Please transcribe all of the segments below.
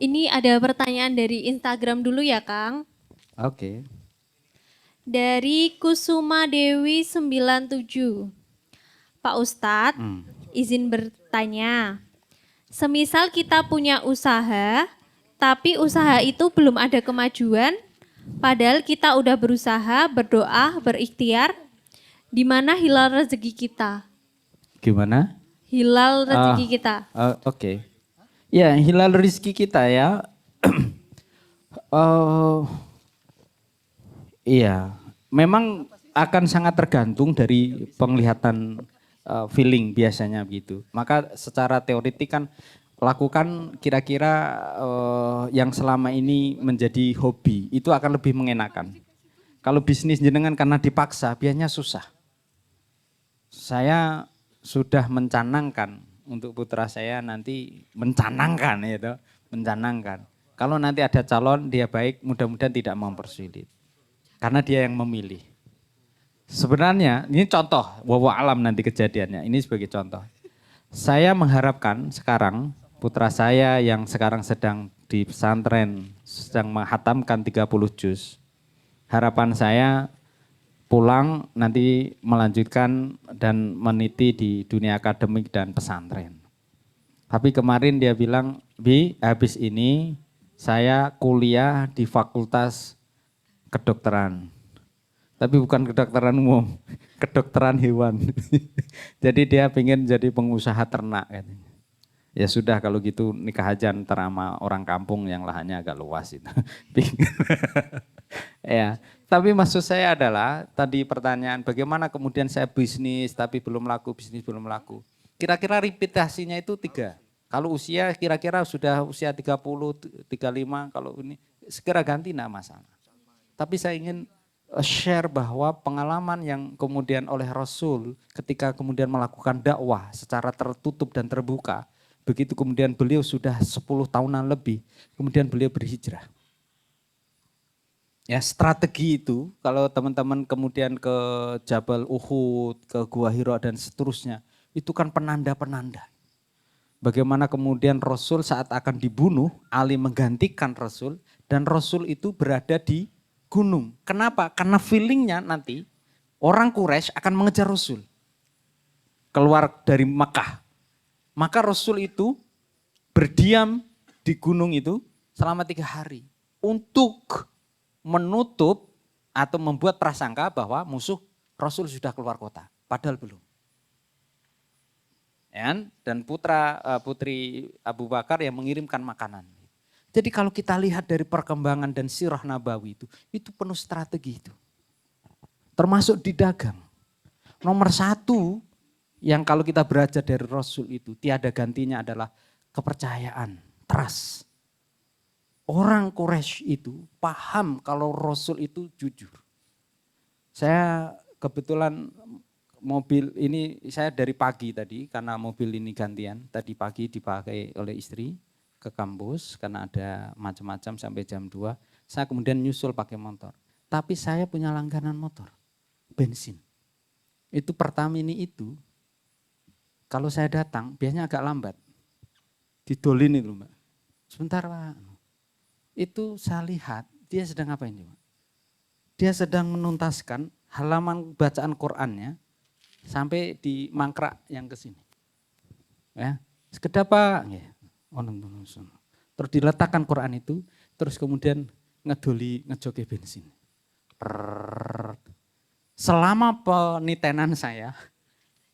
Ini ada pertanyaan dari Instagram dulu ya, Kang. Oke. Dari Kusuma Dewi 97. Pak Ustadz, izin bertanya. Semisal kita punya usaha, tapi usaha itu belum ada kemajuan, padahal kita udah berusaha, berdoa, berikhtiar, di mana hilal rezeki kita? Gimana? Hilal rezeki Ah, kita. oke. Ya, hilal rizki kita ya. Oh, iya. Memang akan sangat tergantung dari penglihatan feeling biasanya begitu. Maka secara teoretik kan lakukan kira-kira yang selama ini menjadi hobi itu akan lebih mengenakan. Kalau bisnis jenengan karena dipaksa biasanya susah. Saya sudah mencanangkan untuk putra saya nanti mencanangkan ya, mencanangkan. Kalau nanti ada calon dia baik, mudah-mudahan tidak mempersulit. Karena dia yang memilih. Sebenarnya ini contoh, wawa alam nanti kejadiannya. Ini sebagai contoh. Saya mengharapkan sekarang putra saya yang sekarang sedang di pesantren, sedang menghatamkan 30 juz. Harapan saya pulang nanti melanjutkan dan meniti di dunia akademik dan pesantren. Tapi kemarin dia bilang, Bi, habis ini saya kuliah di fakultas kedokteran. Tapi bukan kedokteran umum, kedokteran hewan. Jadi dia pengen jadi pengusaha ternak katanya. Ya sudah kalau gitu nikah aja ntar sama orang kampung yang lahannya agak luas itu. Ya, tapi maksud saya adalah tadi pertanyaan bagaimana kemudian saya bisnis tapi belum laku, bisnis belum laku. Kira-kira reputasinya itu 3. Kalau usia kira-kira sudah usia 30, 35, kalau ini segera ganti enggak masalah. Tapi saya ingin share bahwa pengalaman yang kemudian oleh Rasul ketika kemudian melakukan dakwah secara tertutup dan terbuka. Begitu kemudian beliau sudah 10 tahunan lebih, kemudian beliau berhijrah. Ya, strategi itu kalau teman-teman kemudian ke Jabal Uhud, ke Gua Hira dan seterusnya, itu kan penanda-penanda. Bagaimana kemudian Rasul saat akan dibunuh, Ali menggantikan Rasul dan Rasul itu berada di gunung. Kenapa? Karena feelingnya nanti orang Quraisy akan mengejar Rasul. Keluar dari Makkah. Maka Rasul itu berdiam di gunung itu selama 3 hari. Untuk menutup atau membuat prasangka bahwa musuh Rasul sudah keluar kota. Padahal belum. Dan putri Abu Bakar yang mengirimkan makanan. Jadi kalau kita lihat dari perkembangan dan sirah Nabawi itu penuh strategi itu. Termasuk di dagang. Nomor 1 yang kalau kita belajar dari Rasul itu tiada gantinya adalah kepercayaan, trust. Orang Quraisy itu paham kalau Rasul itu jujur. Saya kebetulan mobil ini saya dari pagi tadi karena mobil ini gantian. Tadi pagi dipakai oleh istri ke kampus karena ada macam-macam sampai jam 2. Saya kemudian nyusul pakai motor. Tapi saya punya langganan motor, bensin. Itu Pertamini itu kalau saya datang biasanya agak lambat. Didolin itu Mbak. Sebentar Pak. Itu saya lihat dia sedang ngapain coba? Dia sedang menuntaskan halaman bacaan Qur'annya sampai di mangkrak yang ke sini. Ya, sekedar Pak. Terus diletakkan Quran itu, terus kemudian ngejoki bensin. Selama penitenan saya,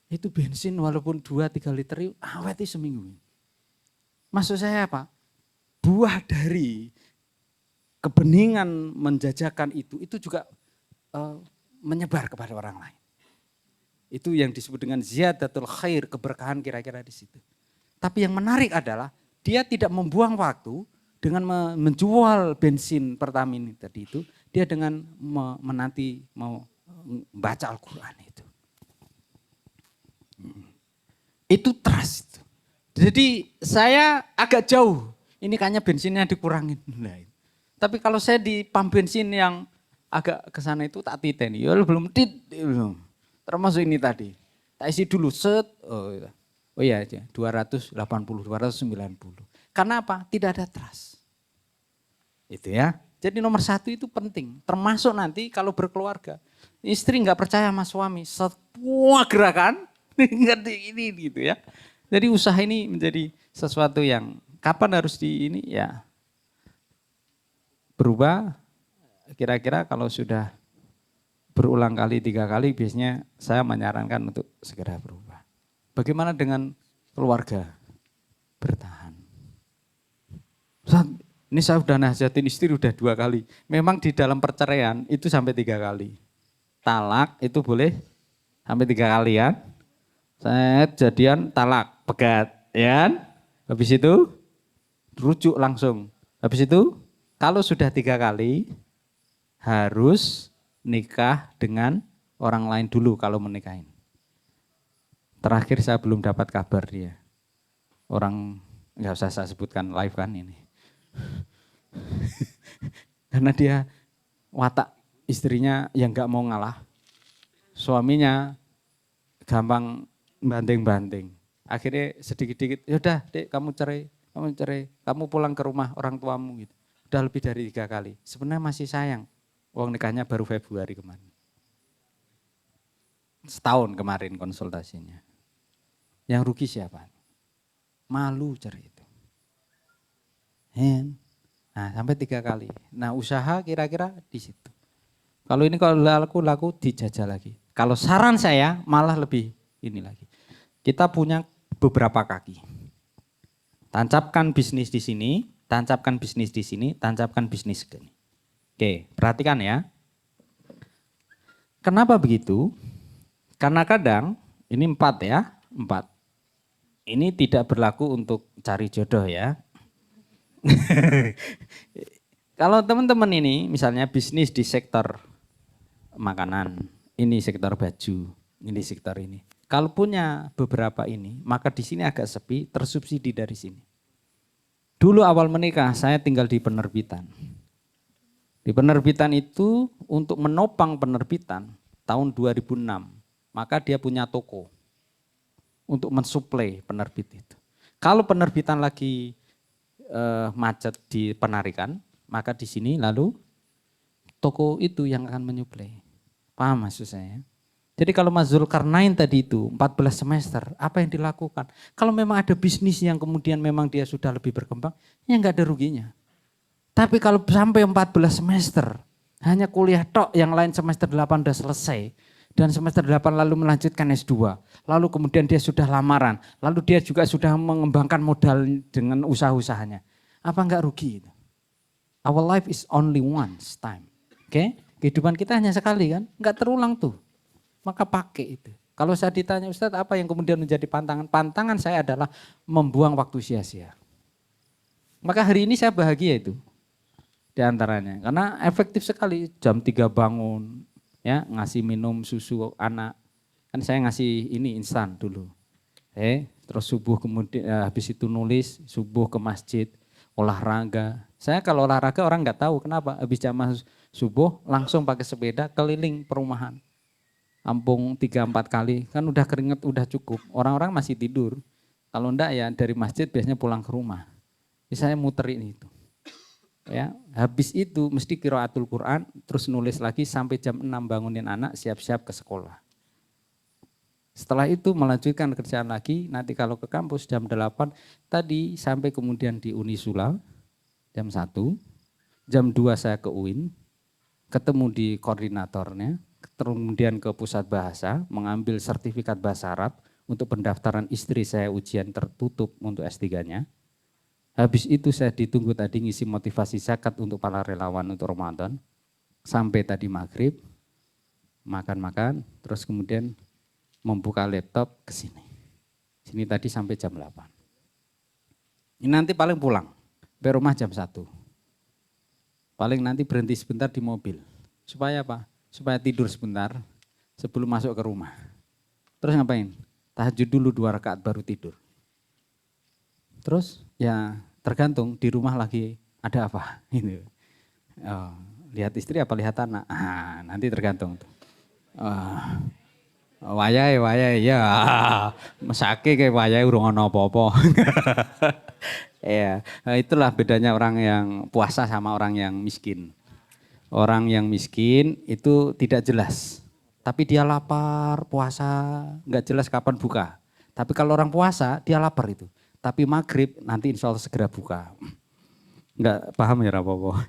itu bensin walaupun 2-3 liter awet itu seminggu. Maksud saya apa? Buah dari kebeningan menjajakan itu juga menyebar kepada orang lain. Itu yang disebut dengan ziyadatul khair, keberkahan kira-kira di situ. Tapi yang menarik adalah dia tidak membuang waktu dengan menjual bensin Pertamina tadi itu, dia dengan menanti mau membaca Al-Quran itu. Itu trust. Jadi saya agak jauh, ini kayaknya bensinnya dikurangin. Tapi kalau saya di pam bensin yang agak ke sana itu tak titeni, ya belum belum. Termasuk ini tadi. Tak isi dulu set. Oh iya aja 280, 290. Karena apa? Tidak ada trust. Itu ya. Jadi nomor satu itu penting. Termasuk nanti kalau berkeluarga. Istri nggak percaya sama suami. Semua gerakan ngerti ini gitu ya. Jadi usaha ini menjadi sesuatu yang kapan harus di ini ya berubah. Kira-kira kalau sudah berulang kali 3 kali biasanya saya menyarankan untuk segera berubah. Bagaimana dengan keluarga? Bertahan. Ini saya udah nasihatin istri udah 2 kali. Memang di dalam perceraian itu sampai 3 kali. Talak itu boleh sampai 3 kali ya. Saya jadian talak, pegat, ya kan? Habis itu rujuk langsung. Habis itu kalau sudah 3 kali harus nikah dengan orang lain dulu kalau menikahin. Terakhir saya belum dapat kabar dia. Orang nggak usah saya sebutkan live kan ini. Karena dia watak istrinya yang nggak mau ngalah. Suaminya gampang banting-banting. Akhirnya sedikit-sedikit, yaudah dek kamu cerai, kamu pulang ke rumah orang tuamu gitu. Udah lebih dari 3 kali. Sebenarnya masih sayang. Uang nikahnya baru Februari kemarin. Setahun kemarin konsultasinya. Yang rugi siapa? Malu cerai itu. Nah sampai 3 kali. Nah usaha kira-kira di situ. Kalau ini kalau laku dijajah lagi. Kalau saran saya malah lebih ini lagi. Kita punya beberapa kaki. Tancapkan bisnis di sini, tancapkan bisnis di sini, tancapkan bisnis di sini. Oke, perhatikan ya. Kenapa begitu? Karena kadang, ini 4 ya, 4. Ini tidak berlaku untuk cari jodoh ya. Kalau teman-teman ini misalnya bisnis di sektor makanan, ini sektor baju, ini sektor ini. Kalau punya beberapa ini, maka di sini agak sepi, tersubsidi dari sini. Dulu awal menikah saya tinggal di penerbitan. Di penerbitan itu untuk menopang penerbitan tahun 2006, maka dia punya toko untuk mensuplai penerbit itu. Kalau penerbitan lagi macet di penarikan, maka di sini lalu toko itu yang akan menyuplai. Paham maksud saya? Jadi kalau Mas Zulkarnain tadi itu 14 semester, apa yang dilakukan? Kalau memang ada bisnis yang kemudian memang dia sudah lebih berkembang, ya enggak ada ruginya. Tapi kalau sampai 14 semester, hanya kuliah tok, yang lain semester 8 sudah selesai. Dan semester 8 lalu melanjutkan S2. Lalu kemudian dia sudah lamaran. Lalu dia juga sudah mengembangkan modal dengan usaha-usahanya. Apa enggak rugi itu? Our life is only once time. Oke? Kehidupan kita hanya sekali kan? Enggak terulang tuh. Maka pakai itu. Kalau saya ditanya Ustadz apa yang kemudian menjadi pantangan? Pantangan saya adalah membuang waktu sia-sia. Maka hari ini saya bahagia itu. Di antaranya. Karena efektif sekali jam 3 bangun, ya ngasih minum susu anak. Kan saya ngasih ini instan dulu. Terus subuh kemudian habis itu nulis, subuh ke masjid, olahraga. Saya kalau olahraga orang nggak tahu kenapa. Habis jam subuh langsung pakai sepeda keliling perumahan. Ampung 3-4 kali, kan udah keringet udah cukup. Orang-orang masih tidur. Kalau enggak ya dari masjid biasanya pulang ke rumah. Jadi saya muterin itu. Ya, habis itu mesti qiraatul Quran, terus nulis lagi sampai jam 6 bangunin anak, siap-siap ke sekolah. Setelah itu melanjutkan kerjaan lagi, nanti kalau ke kampus jam 8, tadi sampai kemudian di Unisula, jam 1, jam 2 saya ke UIN, ketemu di koordinatornya, kemudian ke pusat bahasa, mengambil sertifikat bahasa Arab, untuk pendaftaran istri saya ujian tertutup untuk S3-nya. Habis itu saya ditunggu tadi ngisi motivasi zakat untuk para relawan untuk Ramadan. Sampai tadi maghrib, makan-makan, terus kemudian membuka laptop ke sini. Sini tadi sampai jam 8. Ini nanti paling pulang, sampai rumah jam 1. Paling nanti berhenti sebentar di mobil. Supaya apa? Supaya tidur sebentar sebelum masuk ke rumah. Terus ngapain? Tahajud dulu 2 rakaat baru tidur. Terus ya tergantung di rumah lagi ada apa. Ini. Lihat istri apa lihat anak? Nanti tergantung. Wayahe ya. Mesake kayak wayahe urung ana apa-apa. Iya, itulah bedanya orang yang puasa sama orang yang miskin. Orang yang miskin itu tidak jelas. Tapi dia lapar, puasa, nggak jelas kapan buka. Tapi kalau orang puasa, dia lapar itu. Tapi maghrib nanti insya Allah segera buka. Nggak paham ya apa-apa.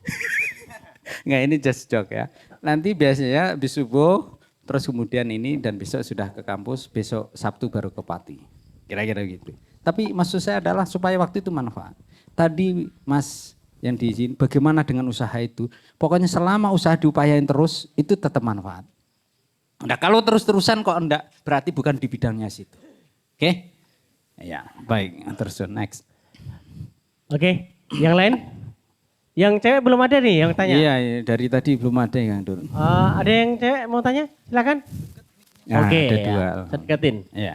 Nggak, ini just joke ya. Nanti biasanya habis subuh, terus kemudian ini dan besok sudah ke kampus, besok Sabtu baru ke Pati. Kira-kira gitu. Tapi maksud saya adalah supaya waktu itu manfaat. Tadi Mas yang diizin, bagaimana dengan usaha itu? Pokoknya selama usaha diupayain terus, itu tetap manfaat. Nah kalau terus-terusan kok enggak, berarti bukan di bidangnya situ. Oke? Ya, baik. Terus next. Oke, yang lain? Yang cewek belum ada nih yang tanya. Iya, dari tadi belum ada yang turun. Ada yang cewek mau tanya? Silakan. Nah, Oke, ada dua. ya, saya deketin. Iya.